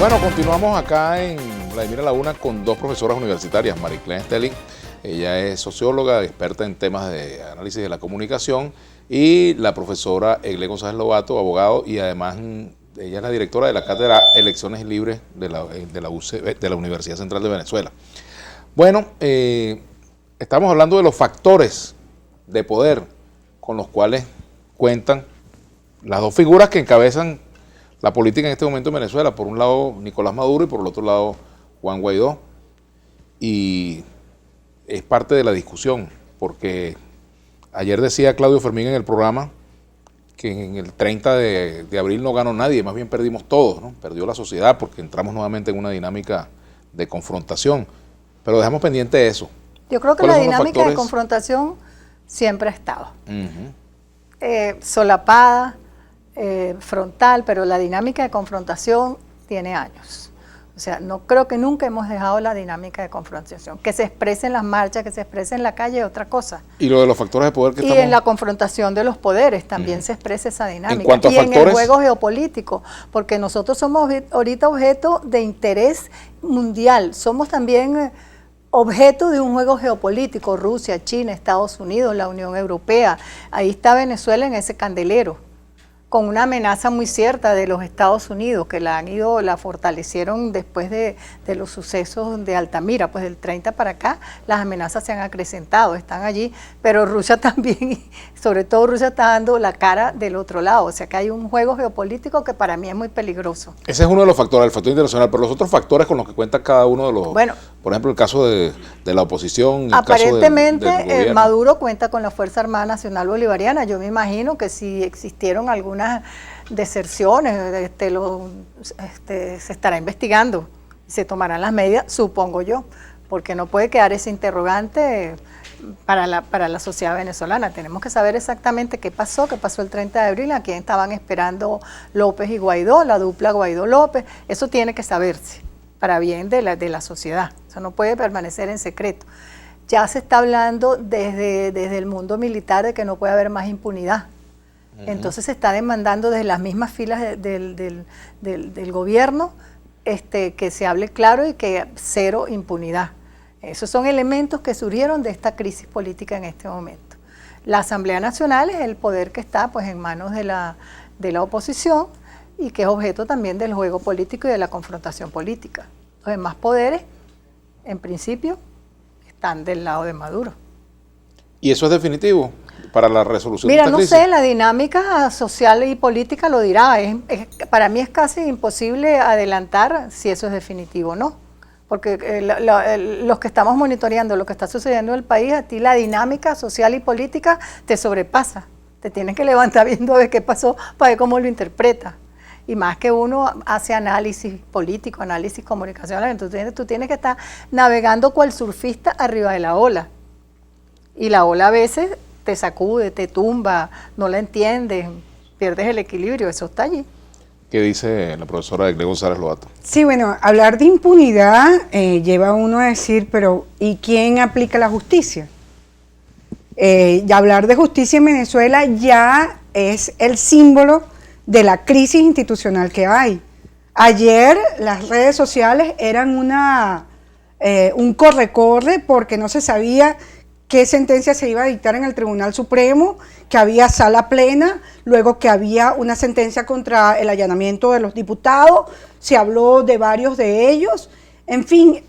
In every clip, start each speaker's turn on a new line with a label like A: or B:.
A: Bueno, continuamos acá en Vladimir Laguna con dos profesoras universitarias, Mariclén Stelling, ella es socióloga, experta en temas de análisis de la comunicación, y la profesora Eglé González Lobato, abogado, y además ella es la directora de la cátedra Elecciones Libres de la Universidad Central de Venezuela. Bueno, estamos hablando de los factores de poder con los cuales cuentan las dos figuras que encabezan la política en este momento en Venezuela. Por un lado Nicolás Maduro y por el otro lado Juan Guaidó. Y es parte de la discusión, porque ayer decía Claudio Fermín en el programa que en el 30 de abril no ganó nadie, más bien perdimos todos, ¿no? Perdió la sociedad porque entramos nuevamente en una dinámica de confrontación. Pero dejamos pendiente eso.
B: Yo creo que la dinámica de confrontación siempre ha estado. Solapada, frontal, pero la dinámica de confrontación tiene años. O sea, no creo que nunca hemos dejado la dinámica de confrontación. Que se exprese en las marchas, que se exprese en la calle es otra cosa.
A: Y lo de los factores de poder que
B: en la confrontación de los poderes también se expresa esa dinámica.
A: En cuanto a factores,
B: en el juego geopolítico, porque nosotros somos ahorita objeto de interés mundial. Somos también objeto de un juego geopolítico. Rusia, China, Estados Unidos, la Unión Europea. Ahí está Venezuela en ese candelero, con una amenaza muy cierta de los Estados Unidos, que la fortalecieron después de los sucesos de Altamira. Pues del 30 para acá las amenazas se han acrecentado, están allí, pero Rusia también, sobre todo Rusia está dando la cara del otro lado. O sea que hay un juego geopolítico que para mí es muy peligroso.
A: Ese es uno de los factores, el factor internacional, pero los otros factores con los que cuenta cada uno de los, bueno, por ejemplo, el caso de la oposición.
B: Aparentemente
A: el caso del
B: Maduro cuenta con la Fuerza Armada Nacional Bolivariana. Yo me imagino que si existieron algunas deserciones, se estará investigando, se tomarán las medidas, supongo yo, porque no puede quedar ese interrogante para la sociedad venezolana. Tenemos que saber exactamente qué pasó el 30 de abril, a quién estaban esperando López y Guaidó, la dupla Guaidó-López. Eso tiene que saberse para bien de la sociedad. Eso no puede permanecer en secreto. Ya se está hablando desde el mundo militar de que no puede haber más impunidad. Entonces se está demandando desde las mismas filas del gobierno que se hable claro y que cero impunidad. Esos son elementos que surgieron de esta crisis política en este momento. La Asamblea Nacional es el poder que está pues en manos de la oposición y que es objeto también del juego político y de la confrontación política. Los demás poderes, en principio, están del lado de Maduro.
A: ¿Y eso es definitivo para la resolución
B: de
A: esta crisis?
B: Mira, no sé, la dinámica social y política lo dirá. Para mí es casi imposible adelantar si eso es definitivo o no. Porque los que estamos monitoreando lo que está sucediendo en el país, a ti la dinámica social y política te sobrepasa. Te tienes que levantar viendo a ver qué pasó para ver cómo lo interpreta. Y más que uno hace análisis político, análisis comunicacional, entonces tú tienes que estar navegando cual surfista arriba de la ola. Y la ola a veces te sacude, te tumba, no la entiendes, pierdes el equilibrio, eso está allí.
A: ¿Qué dice la profesora Eglé González Lobato?
C: Sí, bueno, hablar de impunidad lleva a uno a decir, pero ¿y quién aplica la justicia? Y hablar de justicia en Venezuela ya es el símbolo de la crisis institucional que hay. Ayer las redes sociales eran un corre-corre porque no se sabía qué sentencia se iba a dictar en el Tribunal Supremo, que había sala plena, luego que había una sentencia contra el allanamiento de los diputados, se habló de varios de ellos. En fin,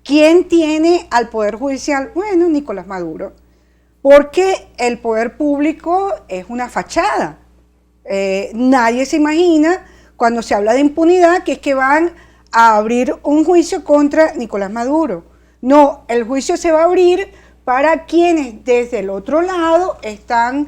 C: ¿quién tiene al Poder Judicial? Bueno, Nicolás Maduro, porque el poder público es una fachada. Nadie se imagina, cuando se habla de impunidad, que es que van a abrir un juicio contra Nicolás Maduro. No, el juicio se va a abrir para quienes desde el otro lado están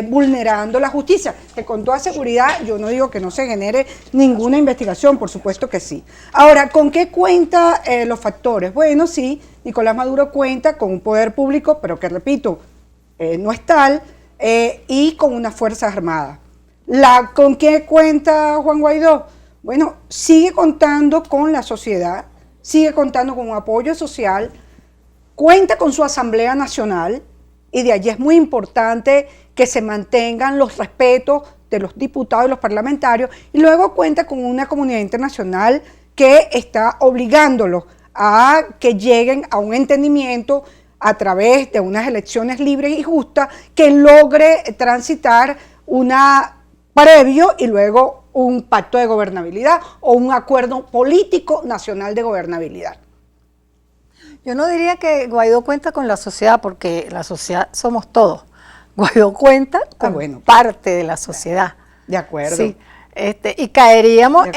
C: vulnerando la justicia, que con toda seguridad yo no digo que no se genere ninguna investigación, por supuesto que sí. Ahora, ¿con qué cuenta los factores? Bueno, sí, Nicolás Maduro cuenta con un poder público, pero que repito, no es tal, y con una fuerza armada. ¿Con qué cuenta Juan Guaidó? Bueno, sigue contando con la sociedad, sigue contando con un apoyo social, cuenta con su Asamblea Nacional, y de allí es muy importante que se mantengan los respetos de los diputados y los parlamentarios, y luego cuenta con una comunidad internacional que está obligándolos a que lleguen a un entendimiento a través de unas elecciones libres y justas que logre transitar una previo y luego un pacto de gobernabilidad o un acuerdo político nacional de gobernabilidad.
B: Yo no diría que Guaidó cuenta con la sociedad, porque la sociedad somos todos. Guaidó cuenta con parte de la sociedad.
C: De acuerdo.
B: Sí. Y caeríamos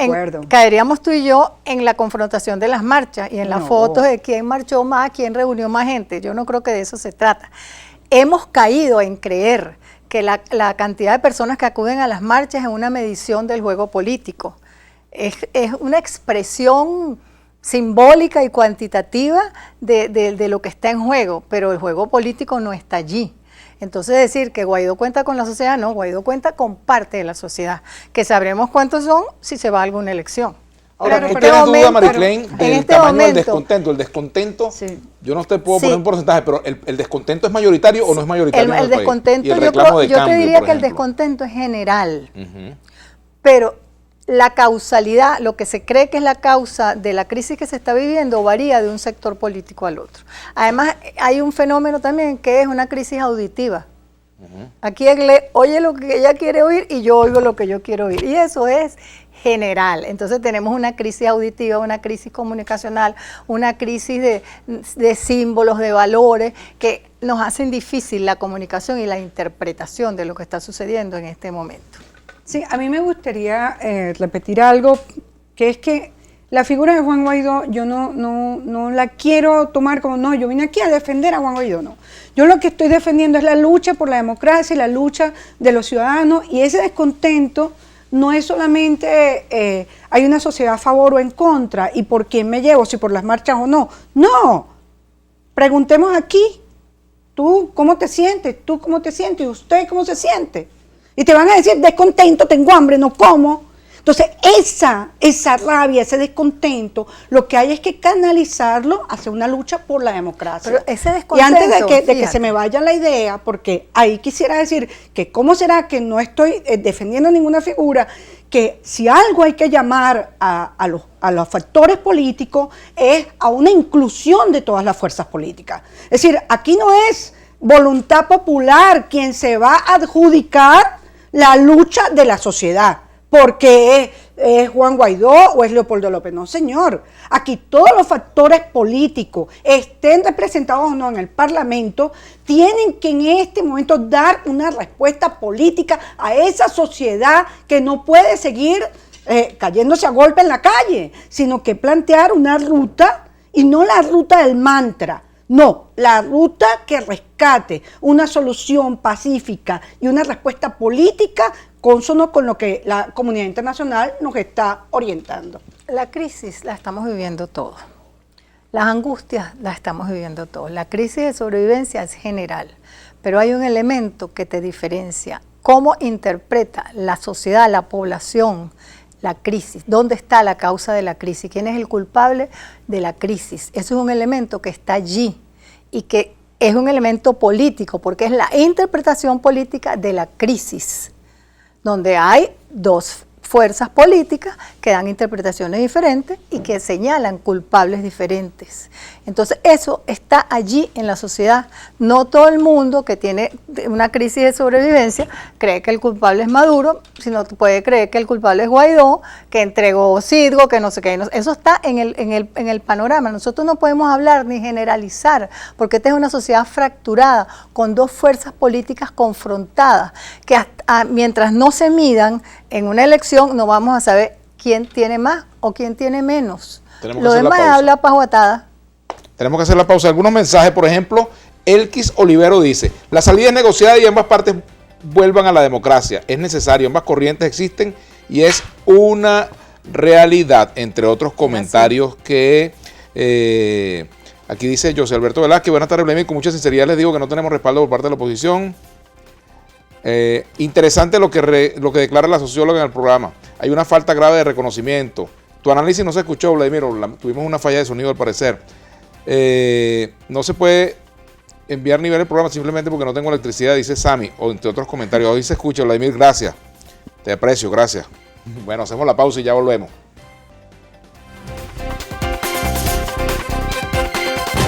B: tú y yo en la confrontación de las marchas y en las fotos de quién marchó más, quién reunió más gente. Yo no creo que de eso se trata. Hemos caído en creer que la cantidad de personas que acuden a las marchas es una medición del juego político. Es una expresión simbólica y cuantitativa de lo que está en juego, pero el juego político no está allí. Entonces decir que Guaidó cuenta con la sociedad, no, Guaidó cuenta con parte de la sociedad, que sabremos cuántos son si se va a alguna elección.
A: Ahora, ¿no tienes duda, Mariclén, del tamaño del descontento? El descontento, sí. Yo no te puedo poner un porcentaje, pero ¿el descontento es mayoritario o no es mayoritario?
B: El descontento, yo te diría que el descontento es general, pero la causalidad, lo que se cree que es la causa de la crisis que se está viviendo, varía de un sector político al otro. Además, hay un fenómeno también que es una crisis auditiva. Aquí oye lo que ella quiere oír y yo oigo lo que yo quiero oír. Y eso es general. Entonces tenemos una crisis auditiva, una crisis comunicacional, una crisis de símbolos, de valores, que nos hacen difícil la comunicación y la interpretación de lo que está sucediendo en este momento.
C: Sí, a mí me gustaría repetir algo, que es que la figura de Juan Guaidó yo no la quiero tomar como, no, yo vine aquí a defender a Juan Guaidó, no. Yo lo que estoy defendiendo es la lucha por la democracia y la lucha de los ciudadanos, y ese descontento no es solamente hay una sociedad a favor o en contra, y por quién me llevo, si por las marchas o no. No, preguntemos aquí, tú cómo te sientes, tú cómo te sientes, y usted cómo se siente. Y te van a decir, descontento, tengo hambre, no como. Entonces, esa rabia, ese descontento, lo que hay es que canalizarlo hacia una lucha por la democracia.
B: Pero ese descontento,
C: y antes de que se me vaya la idea, porque ahí quisiera decir que cómo será que no estoy defendiendo ninguna figura, que si algo hay que llamar a los factores políticos es a una inclusión de todas las fuerzas políticas. Es decir, aquí no es voluntad popular quien se va a adjudicar la lucha de la sociedad, porque es Juan Guaidó o es Leopoldo López. No, señor. Aquí todos los factores políticos, estén representados o no en el Parlamento, tienen que en este momento dar una respuesta política a esa sociedad que no puede seguir cayéndose a golpe en la calle, sino que plantear una ruta, y no la ruta del mantra. No, la ruta que rescate una solución pacífica y una respuesta política consono con lo que la comunidad internacional nos está orientando.
B: La crisis la estamos viviendo todos. Las angustias las estamos viviendo todos. La crisis de sobrevivencia es general, pero hay un elemento que te diferencia. ¿Cómo interpreta la sociedad, la población, la crisis? ¿Dónde está la causa de la crisis? ¿Quién es el culpable de la crisis? Eso es un elemento que está allí y que es un elemento político, porque es la interpretación política de la crisis, donde hay dos fuerzas políticas que dan interpretaciones diferentes y que señalan culpables diferentes. Entonces eso está allí en la sociedad. No todo el mundo que tiene una crisis de sobrevivencia cree que el culpable es Maduro, sino puede creer que el culpable es Guaidó, que entregó Citgo, que no sé qué. Eso está en el panorama. Nosotros no podemos hablar ni generalizar, porque esta es una sociedad fracturada, con dos fuerzas políticas confrontadas, que mientras no se midan en una elección no vamos a saber quién tiene más o quién tiene menos. Lo demás habla pajuatada.
A: Tenemos que hacer la pausa. Algunos mensajes, por ejemplo, Elkis Olivero dice, la salida es negociada y ambas partes vuelvan a la democracia. Es necesario, ambas corrientes existen y es una realidad, entre otros comentarios que aquí dice José Alberto Velázquez. Buenas tardes, Vladimir. Con mucha sinceridad les digo que no tenemos respaldo por parte de la oposición. Interesante lo que declara la socióloga en el programa. Hay una falta grave de reconocimiento. Tu análisis no se escuchó, Vladimir. Tuvimos una falla de sonido al parecer. No se puede enviar nivel el programa simplemente porque no tengo electricidad, dice Sammy, o entre otros comentarios. Hoy se escucha, Vladimir, gracias. Te aprecio, gracias. Bueno, hacemos la pausa y ya volvemos.